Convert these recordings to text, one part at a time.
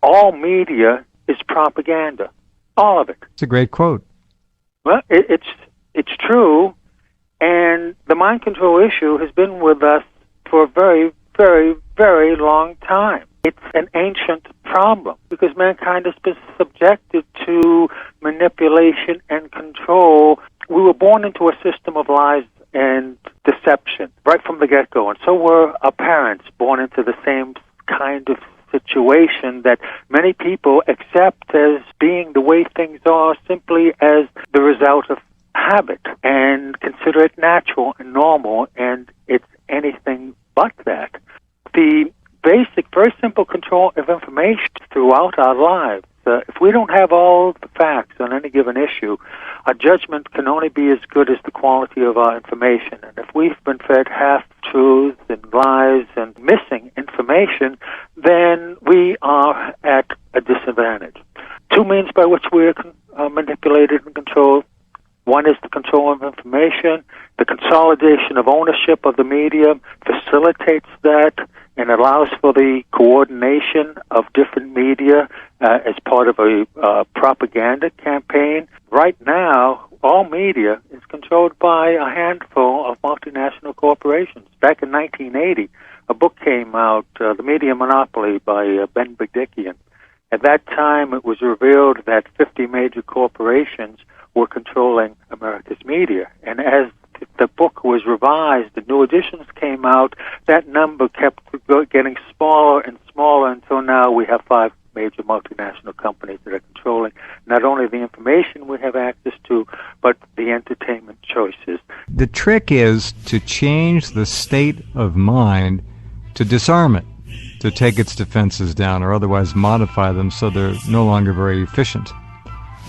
all media is propaganda. All of it. It's a great quote. Well, it's true, and the mind control issue has been with us for a very, very, very long time. It's an ancient problem because mankind has been subjected to manipulation and control. We were born into a system of lies and deception right from the get-go, and so were our parents, born into the same kind of situation that many people accept as being the way things are simply as the result of habit and consider it natural and normal, and it's anything but that. The basic, very simple control of information throughout our lives. If we don't have all the facts on any given issue, our judgment can only be as good as the quality of our information. And if we've been fed half-truths and lies and missing information, then we are at a disadvantage. Two means by which we are manipulated and controlled. One is the control of information. The consolidation of ownership of the media facilitates that and allows for the coordination of different media as part of a propaganda campaign. Right now, all media is controlled by a handful of multinational corporations. Back in 1980, a book came out, The Media Monopoly by Ben Bigdickian. At that time, it was revealed that 50 major corporations were controlling America's media. And as the book was revised, the new editions came out, that number kept getting smaller and smaller until now we have 5 major multinational companies that are controlling not only the information we have access to, but the entertainment choices. The trick is to change the state of mind to disarm it, to take its defenses down or otherwise modify them so they're no longer very efficient.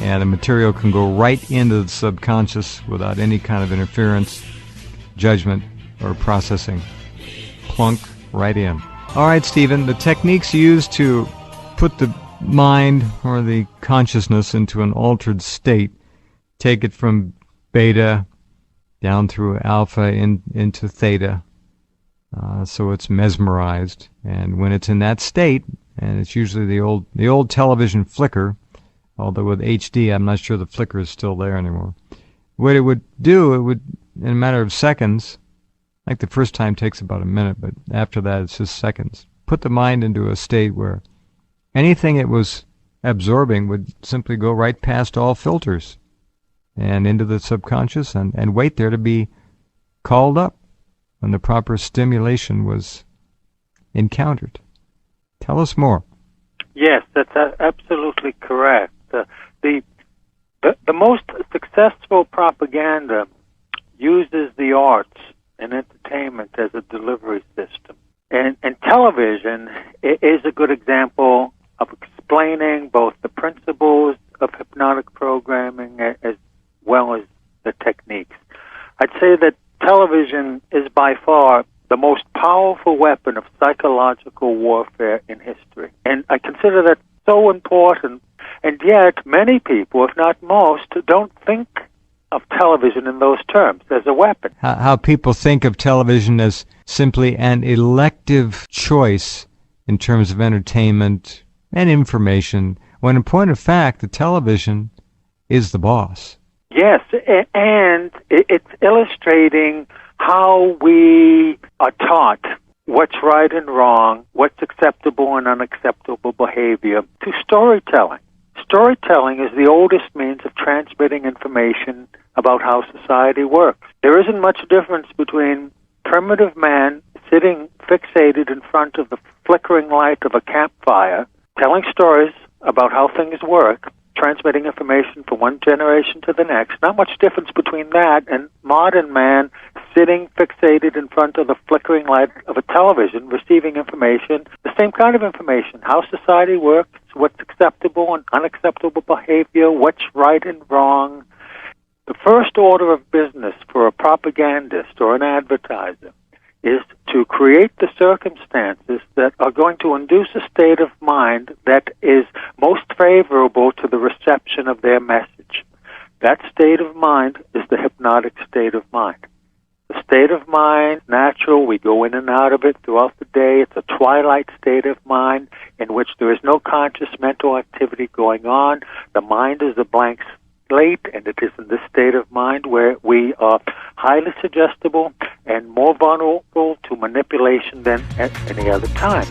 And the material can go right into the subconscious without any kind of interference, judgment, or processing. Plunk right in. All right, Stephen, the techniques used to put the mind or the consciousness into an altered state, take it from beta down through alpha into theta, so it's mesmerized. And when it's in that state, and it's usually the old television flicker, although with HD, I'm not sure the flicker is still there anymore. What it would do, it would, in a matter of seconds, like the first time takes about a minute, but after that it's just seconds, put the mind into a state where anything it was absorbing would simply go right past all filters and into the subconscious and wait there to be called up when the proper stimulation was encountered. Tell us more. Yes, that's absolutely correct. The most successful propaganda uses the arts and entertainment as a delivery system. And television is a good example of explaining both the principles of hypnotic programming as well as the techniques. I'd say that television is by far the most powerful weapon of psychological warfare in history. And I consider that so important, and yet many people, if not most, don't think of television in those terms as a weapon. How people think of television as simply an elective choice in terms of entertainment and information, when in point of fact, the television is the boss. Yes, and it's illustrating how we are taught what's right and wrong, what's acceptable and unacceptable behavior, to storytelling. Storytelling is the oldest means of transmitting information about how society works. There isn't much difference between primitive man sitting fixated in front of the flickering light of a campfire, telling stories about how things work, transmitting information from one generation to the next. Not much difference between that and modern man sitting fixated in front of the flickering light of a television, receiving information, the same kind of information, how society works, what's acceptable and unacceptable behavior, what's right and wrong. The first order of business for a propagandist or an advertiser is to create the circumstances that are going to induce a state of mind that is most favorable to the reception of their message. That state of mind is the hypnotic state of mind. The state of mind, natural, we go in and out of it throughout the day. It's a twilight state of mind in which there is no conscious mental activity going on. The mind is a blank slate, and it is in this state of mind where we are highly suggestible and more vulnerable to manipulation than at any other time.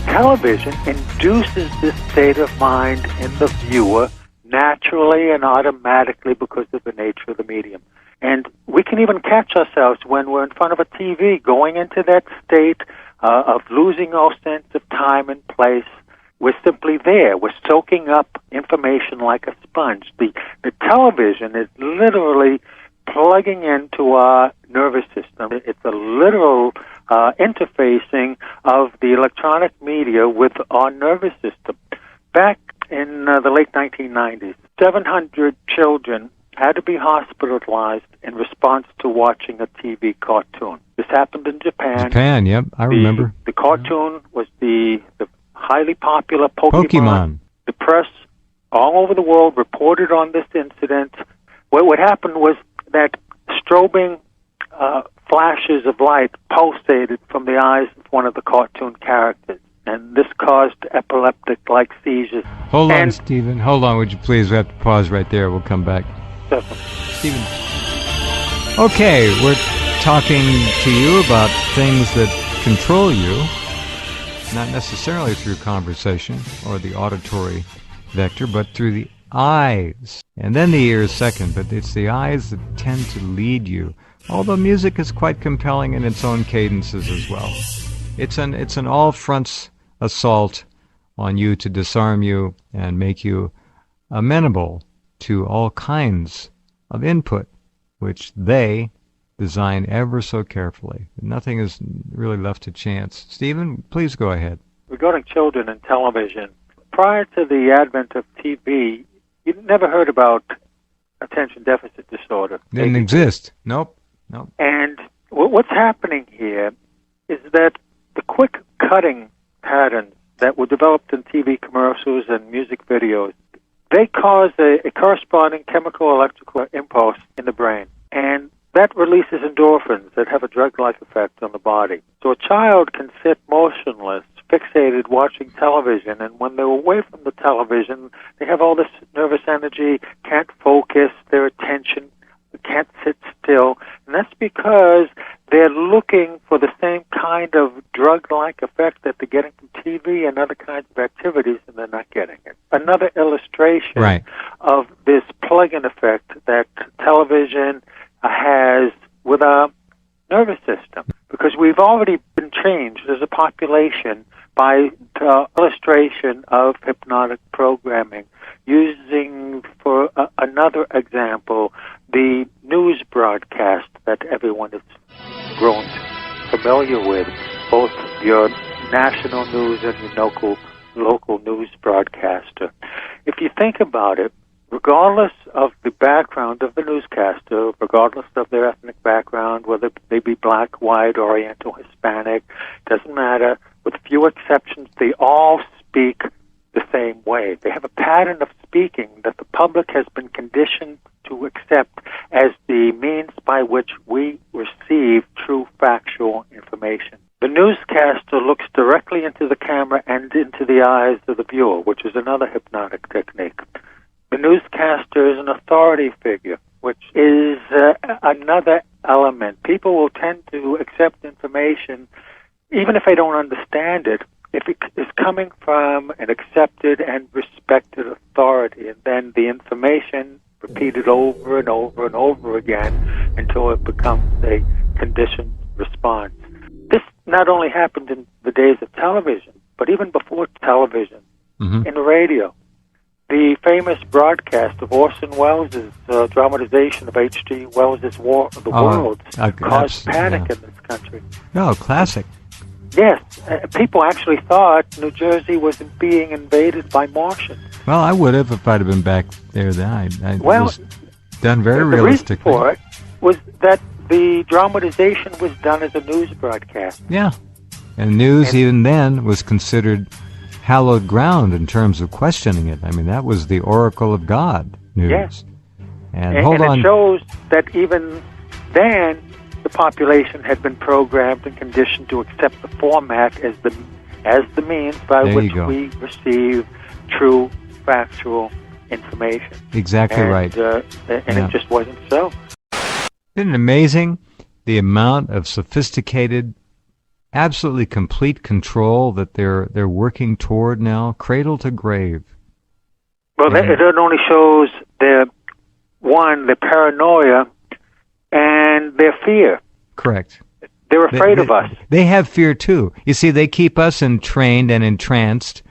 Television induces this state of mind in the viewer naturally and automatically because of the nature of the medium. And we can even catch ourselves when we're in front of a TV going into that state of losing all sense of time and place. We're simply there. We're soaking up information like a sponge. The television is literally plugging into our nervous system. It's a literal interfacing of the electronic media with our nervous system. Back in the late 1990s, 700 children had to be hospitalized in response to watching a TV cartoon. This happened in Japan. Japan, yep, I remember. The cartoon was the highly popular Pokemon. The press all over the world reported on this incident. What happened was that strobing flashes of light pulsated from the eyes of one of the cartoon characters, and this caused epileptic-like seizures. Hold on, Stephen. Hold on, would you please? We have to pause right there. We'll come back. Stephen. Okay, we're talking to you about things that control you, not necessarily through conversation or the auditory vector, but through the eyes. And then the ears second, but it's the eyes that tend to lead you. Although music is quite compelling in its own cadences as well. It's an all-fronts assault on you to disarm you and make you amenable to all kinds of input, which they design ever so carefully. Nothing is really left to chance. Stephen, please go ahead. Regarding children and television, prior to the advent of TV, you never heard about attention deficit disorder. Didn't exist. Nope. And what's happening here is that the quick cutting patterns that were developed in TV commercials and music videos, they cause a corresponding chemical electrical impulse in the brain. And that releases endorphins that have a drug-like effect on the body. So a child can sit motionless, fixated, watching television, and when they're away from the television, they have all this nervous energy, can't focus, their attention can't sit still, and that's because they're looking for the same kind of drug-like effect that they're getting from TV and other kinds of activities, and they're not getting it. Another illustration of this plug-in effect that television has with our nervous system, because we've already been changed as a population by illustration of hypnotic programming. Using, for another example, the news broadcast that everyone has grown familiar with, both your national news and your local news broadcaster. If you think about it, regardless of the background of the newscaster, regardless of their ethnic background, whether they be black, white, Oriental, Hispanic, doesn't matter, with few exceptions, they all speak the same way. They have a pattern of speaking that the public has been conditioned to accept as the means by which we receive true factual information. The newscaster looks directly into the camera and into the eyes of the viewer, which is another hypnotic technique. The newscaster is an authority figure, which is another element. People will tend to accept information, even if they don't understand it, if it is coming from an accepted and respected authority, and then the information repeated over and over and over again until it becomes a conditioned response. This not only happened in the days of television, but even before television, in radio. The famous broadcast of Orson Welles' dramatization of H.G. Wells' War of the Worlds caused panic in this country. No, classic. Yes, people actually thought New Jersey was being invaded by Martians. Well, I would have if I'd have been back there then. It was done very realistically. The reason for it was that the dramatization was done as a news broadcast. Yeah, and news even then was considered hallowed ground in terms of questioning it. I mean, that was the oracle of God, news. Yes. And hold on. It shows that even then, the population had been programmed and conditioned to accept the format as the means by which we receive true, factual information. Exactly right. It just wasn't so. Isn't it amazing the amount of sophisticated, absolutely complete control that they're working toward now, cradle to grave? Well, it only shows their paranoia and their fear. Correct. They're afraid of us. They have fear too. You see, they keep us entrained and entranced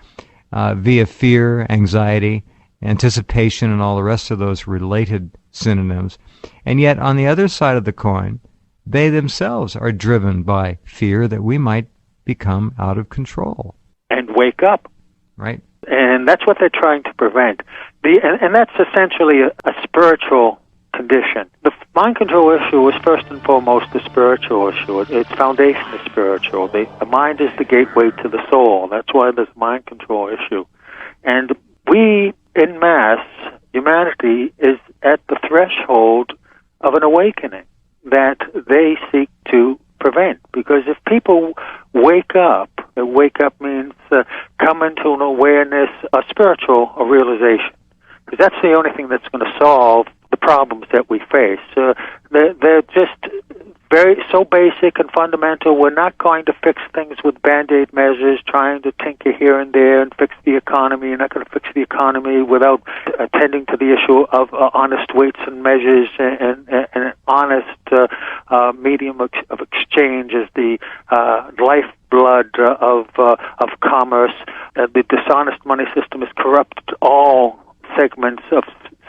via fear, anxiety, anticipation, and all the rest of those related synonyms. And yet, on the other side of the coin, they themselves are driven by fear that we might become out of control. And wake up. Right. And that's what they're trying to prevent. And that's essentially a spiritual condition. The mind control issue is first and foremost a spiritual issue. Its foundation is spiritual. The mind is the gateway to the soul. That's why there's mind control issue. And we, en masse, humanity, is at the threshold of an awakening that they seek to prevent. Because if people wake up means come into an awareness, a spiritual realization. Because that's the only thing that's going to solve the problems that we face. They're just so basic and fundamental. We're not going to fix things with Band-Aid measures, trying to tinker here and there and fix the economy. You're not going to fix the economy without attending to the issue of honest weights and measures and an honest medium of exchange as the lifeblood of commerce. The dishonest money system has corrupted all segments of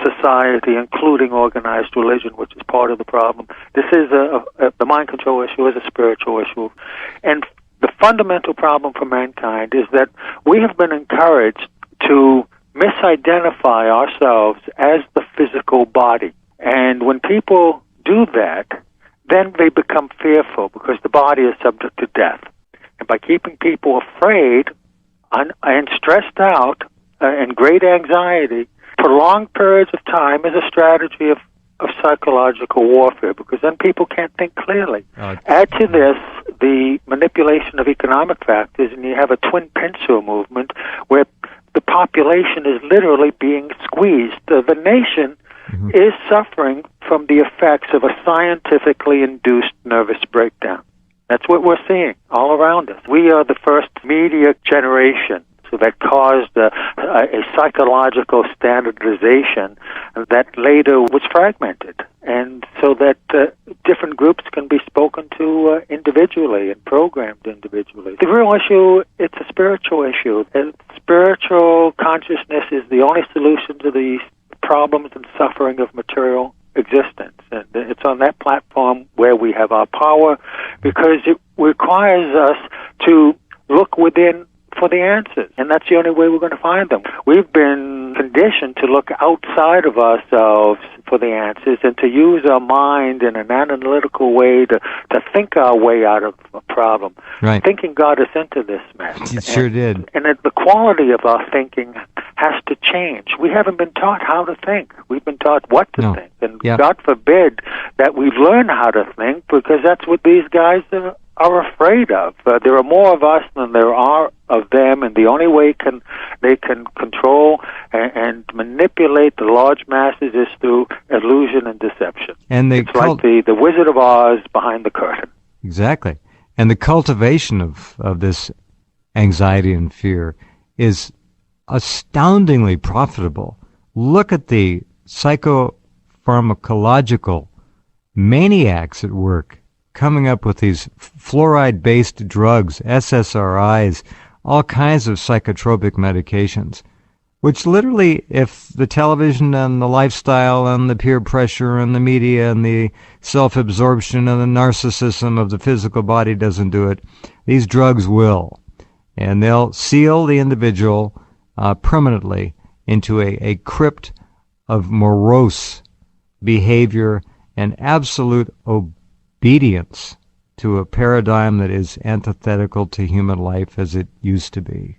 society, including organized religion, which is part of the problem. This is the mind control issue is a spiritual issue. And the fundamental problem for mankind is that we have been encouraged to misidentify ourselves as the physical body. And when people do that, then they become fearful because the body is subject to death. And by keeping people afraid and stressed out and great anxiety, prolonged periods of time is a strategy of psychological warfare, because then people can't think clearly. Add to this the manipulation of economic factors, and you have a twin pincer movement where the population is literally being squeezed. The nation is suffering from the effects of a scientifically induced nervous breakdown. That's what we're seeing all around us. We are the first media generation so that caused a psychological standardization that later was fragmented, and so that different groups can be spoken to individually and programmed individually. The real issue, it's a spiritual issue. Spiritual consciousness is the only solution to the problems and suffering of material existence. And it's on that platform where we have our power, because it requires us to look within for the answers, and that's the only way we're going to find them. We've been conditioned to look outside of ourselves for the answers and to use our mind in an analytical way to think our way out of a problem. Right. Thinking got us into this mess. It sure did. And the quality of our thinking has to change. We haven't been taught how to think. We've been taught what to think. And God forbid that we learn how to think, because that's what these guys are afraid of. There are more of us than there are of them, and the only way they can control and manipulate the large masses is through illusion and deception. And it's like the Wizard of Oz behind the curtain. Exactly. And the cultivation of this anxiety and fear is astoundingly profitable. Look at the psychopharmacological maniacs at work coming up with these fluoride-based drugs, SSRIs, all kinds of psychotropic medications, which literally, if the television and the lifestyle and the peer pressure and the media and the self-absorption and the narcissism of the physical body doesn't do it, these drugs will. And they'll seal the individual permanently into a crypt of morose behavior and absolute obedience to a paradigm that is antithetical to human life as it used to be.